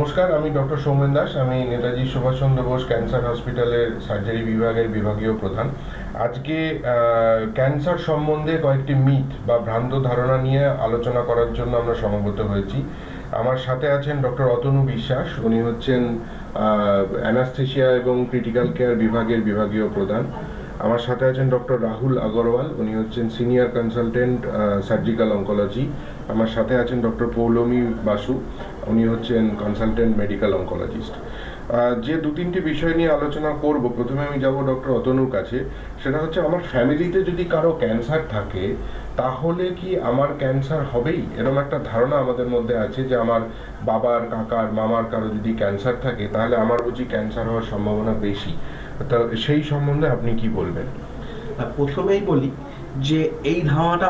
নমস্কার, আমি ডক্টর সৌমেন দাস। আমি নেতাজি সুভাষচন্দ্র বোস ক্যান্সার হসপিটালের সার্জারি বিভাগের বিভাগীয় প্রধান। আজকে ক্যান্সার সম্বন্ধে কয়েকটি মিথ বা ভ্রান্ত ধারণা নিয়ে আলোচনা করার জন্য আমরা সমবেত হয়েছি। আমার সাথে আছেন ডক্টর অতনু বিশ্বাস, উনি হচ্ছেন অ্যানাস্থেশিয়া এবং ক্রিটিক্যাল কেয়ার বিভাগের বিভাগীয় প্রধান। আমার সাথে আছেন ডক্টর রাহুল আগরওয়াল, উনি হচ্ছেন সিনিয়র কনসালটেন্ট সার্জিক্যাল অঙ্কোলজি। আমার সাথে আছেন ডক্টর পৌলমী বাসু, উনি হচ্ছেন কনসালটেন্ট মেডিকেল অঙ্কোলজিস্ট। যে দু তিনটি বিষয় নিয়ে আলোচনা করব, প্রথমে আমি যাব ডক্টর অতনুর কাছে। সেটা হচ্ছে, আমার ফ্যামিলিতে যদি কারো ক্যান্সার থাকে তাহলে কি আমার ক্যান্সার হবেই? এরকম একটা ধারণা আমাদের মধ্যে আছে যে আমার বাবার, কাকার, মামার কারো যদি ক্যান্সার থাকে তাহলে আমার বুঝি ক্যান্সার হওয়ার সম্ভাবনা বেশি। তো সেই সম্বন্ধে আপনি কি বলবেন? প্রথমেই বলি যে এই ধারণাটা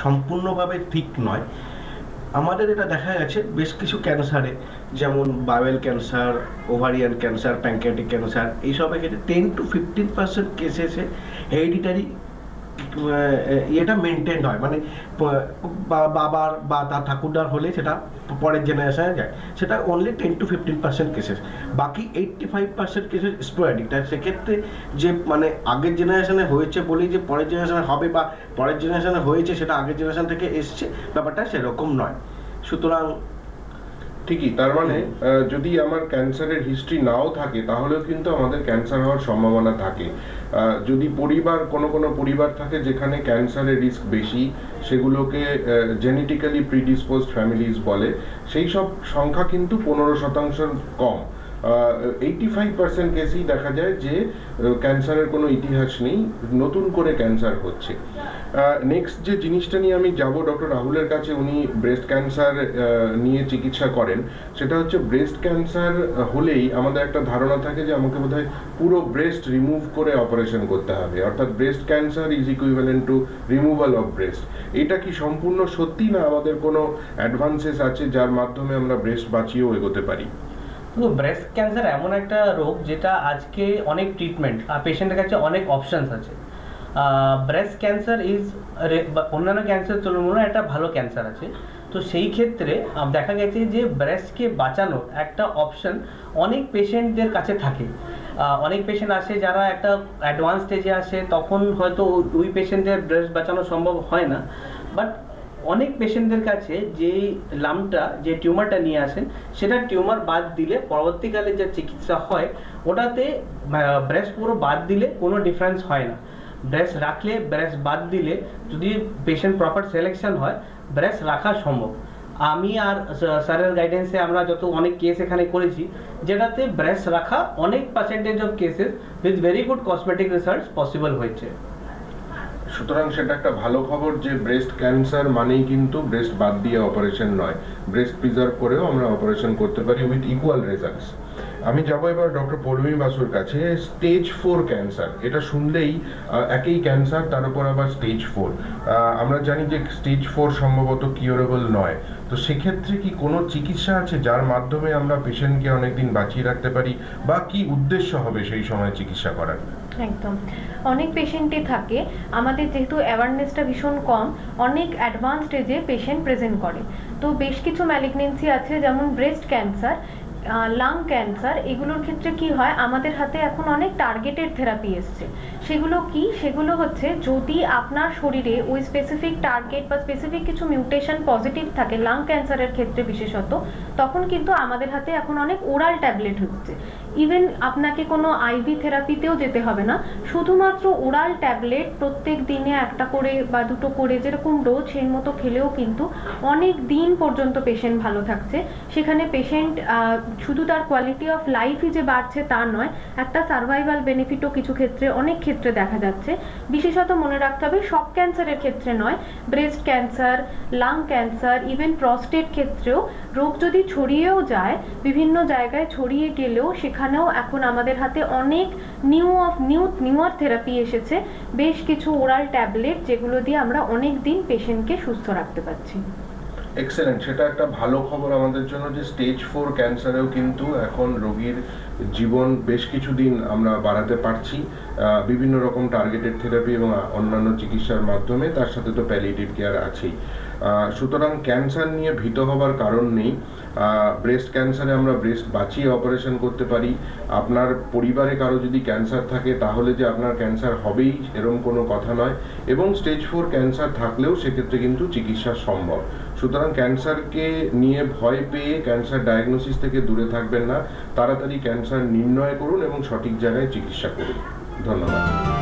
সম্পূর্ণভাবে ঠিক নয়। আমাদের এটা দেখা গেছে বেশ কিছু ক্যান্সারে, যেমন bowel cancer, ovarian cancer, pancreatic cancer, এইসবের ক্ষেত্রে 10-15% কেসেসে হেরিডিটারি এটা মেনটেন হয়, মানে বাবার বা তার ঠাকুরদার হলে সেটা পরের জেনারেশনে যায়, সেটা অনলি 10-15% কেসেস। বাকি 85% কেসেস স্পোরাডিক। তাই সেক্ষেত্রে যে মানে আগের জেনারেশনে হয়েছে বলেই যে পরের জেনারেশনে হবে, বা পরের জেনারেশনে হয়েছে সেটা আগের জেনারেশন থেকে এসছে, ব্যাপারটা সেরকম নয়। সুতরাং ঠিকই, তার মানে যদি আমার ক্যান্সারের হিস্ট্রি নাও থাকে তাহলেও কিন্তু আমাদের ক্যান্সার হওয়ার সম্ভাবনা থাকে। যদি পরিবার, কোনো পরিবার থাকে যেখানে ক্যান্সারের রিস্ক বেশি, সেগুলোকে জেনেটিক্যালি প্রিডিসপোজড ফ্যামিলিজ বলে, সেই সব সংখ্যা কিন্তু 15% কম। 85% কেসই দেখা যায় যে ক্যান্সারের কোনো ইতিহাস নেই, নতুন করে ক্যান্সার হচ্ছে। নেক্সট যে জিনিসটা নিয়ে আমি যাব ডক্টর রাহুলের কাছে, উনি ব্রেস্ট ক্যান্সার নিয়ে চিকিৎসা করেন। সেটা হচ্ছে, ব্রেস্ট ক্যান্সার হলেই আমাদের একটা ধারণা থাকে যে আমাকে বোধহয় পুরো ব্রেস্ট রিমুভ করে অপারেশন করতে হবে, অর্থাৎ breast cancer is equivalent to removal of breast. এটা কি সম্পূর্ণ সত্যি, না আমাদের কোনো অ্যাডভান্সেস আছে যার মাধ্যমে আমরা ব্রেস্ট বাঁচিয়েও এগোতে পারি? তো ব্রেস্ট ক্যান্সার এমন একটা রোগ যেটা আজকে অনেক ট্রিটমেন্ট আর পেশেন্টের কাছে অনেক অপশানস আছে। ব্রেস্ট ক্যান্সার ইজ অন্যান্য ক্যান্সারের তুলনায় একটা ভালো ক্যান্সার আছে। তো সেই ক্ষেত্রে দেখা গেছে যে ব্রেস্টকে বাঁচানোর একটা অপশান অনেক পেশেন্টদের কাছে থাকে। অনেক পেশেন্ট আসে যারা একটা অ্যাডভান্স স্টেজে আসে, তখন হয়তো ওই পেশেন্টদের ব্রেস্ট বাঁচানো সম্ভব হয় না। বাট অনেক পেশেন্টদের কাছে যে লামটা, যে টিউমারটা নিয়ে আসেন, সেটা টিউমার বাদ দিলে পরবর্তীকালে যে চিকিৎসা হয় ওটাতে ব্রেস্ট পুরো বাদ দিলে কোনো ডিফারেন্স হয় না। ব্রেস্ট রাখলে, ব্রেস্ট বাদ দিলে, যদি পেশেন্ট প্রপার সিলেকশন হয়, ব্রেস্ট রাখা সম্ভব। আমি আর স্যারের গাইডেন্সে আমরা যত অনেক কেস এখানে করেছি, যেটাতে ব্রেস্ট রাখা অনেক percentage of cases with very good cosmetic research possible হয়েছে। সুতরাং সেটা একটা ভালো খবর যে ব্রেস্ট ক্যান্সার মানেই কিন্তু ব্রেস্ট বাদ দিয়ে অপারেশন নয়, ব্রেস্ট প্রিজার্ভ করেও আমরা অপারেশন করতে পারি উইথ ইকুয়াল রেজাল্টস। আমি যাবো এবার ডক্টর পৌলমী বাসুর কাছে। স্টেজ 4 ক্যান্সার, এটা শুনলেই একই ক্যান্সার, তার উপর আবার স্টেজ 4। আমরা জানি যে স্টেজ 4 সম্ভবত কিউরেবল নয়। তো সেক্ষেত্রে কি কোনো চিকিৎসা আছে যার মাধ্যমে আমরা পেশেন্টকে অনেকদিন বাঁচিয়ে রাখতে পারি, বা কি উদ্দেশ্য হবে সেই সময় চিকিৎসা করার? একদম, অনেক পেশেন্টই থাকে, আমাদের যেহেতু অ্যাওয়ারনেসটা ভীষণ কম, অনেক অ্যাডভান্স স্টেজে পেশেন্ট প্রেজেন্ট করে। তো বেশ কিছু ম্যালিগনেন্সি আছে, যেমন ব্রেস্ট ক্যান্সার, লাং ক্যান্সার, এগুলোর ক্ষেত্রে কি হয়, আমাদের হাতে এখন অনেক টার্গেটেড থেরাপি এসছে। সেগুলো হচ্ছে, যদি আপনার শরীরে ওই স্পেসিফিক টার্গেট বা স্পেসিফিক কিছু মিউটেশন পজিটিভ থাকে লাং ক্যান্সারের ক্ষেত্রে বিশেষত, তখন কিন্তু আমাদের হাতে এখন অনেক ওরাল ট্যাবলেট হচ্ছে। ইভেন আপনাকে কোনো আইভি থেরাপিতেও যেতে হবে না, শুধুমাত্র ওরাল ট্যাবলেট প্রত্যেক দিনে একটা করে বা দুটো করে, যেরকম ডোজ সেই মতো খেলেও কিন্তু অনেক দিন পর্যন্ত পেশেন্ট ভালো থাকছে। সেখানে পেশেন্ট শুধু তার কোয়ালিটি অফ লাইফই যে বাড়ছে তা নয়, একটা সার্ভাইভাল বেনিফিটও কিছু ক্ষেত্রে, অনেক ক্ষেত্রে দেখা যাচ্ছে। বিশেষত মনে রাখতে হবে সব ক্যান্সারের ক্ষেত্রে নয়, breast cancer, lung cancer, even prostate ক্ষেত্রেও রোগ যদি ছড়িয়েও যায়, বিভিন্ন জায়গায় ছড়িয়ে গেলেও সেখানেও এখন আমাদের হাতে অনেক নিউয়ার থেরাপি এসেছে, বেশ কিছু ওরাল ট্যাবলেট, যেগুলো দিয়ে আমরা অনেক দিন পেশেন্টকে সুস্থ রাখতে পারছি। এক্সেলেন্ট, সেটা একটা ভালো খবর আমাদের জন্য যে স্টেজ 4 ক্যান্সারেও কিন্তু এখন রোগীর জীবন বেশ কিছুদিন আমরা বাড়াতে পারছি বিভিন্ন রকম টার্গেটেড থেরাপি এবং অন্যান্য চিকিৎসার মাধ্যমে। তার সাথে তো প্যালিয়েটিভ কেয়ার আছেই। সুতরাং ক্যান্সার নিয়ে ভীত হবার কারণ নেই। ব্রেস্ট ক্যান্সারে আমরা ব্রেস্ট বাঁচিয়ে অপারেশন করতে পারি। আপনার পরিবারে কারো যদি ক্যান্সার থাকে তাহলে যে আপনার ক্যান্সার হবেই এরকম কোনো কথা নয়, এবং স্টেজ 4 ক্যান্সার থাকলেও সেক্ষেত্রে কিন্তু চিকিৎসা সম্ভব। সুতরাং ক্যান্সারকে নিয়ে ভয় পেয়ে ক্যান্সার ডায়াগনোসিস থেকে দূরে থাকবেন না, তাড়াতাড়ি ক্যান্সার নির্ণয় করুন এবং সঠিক জায়গায় চিকিৎসা করুন। ধন্যবাদ।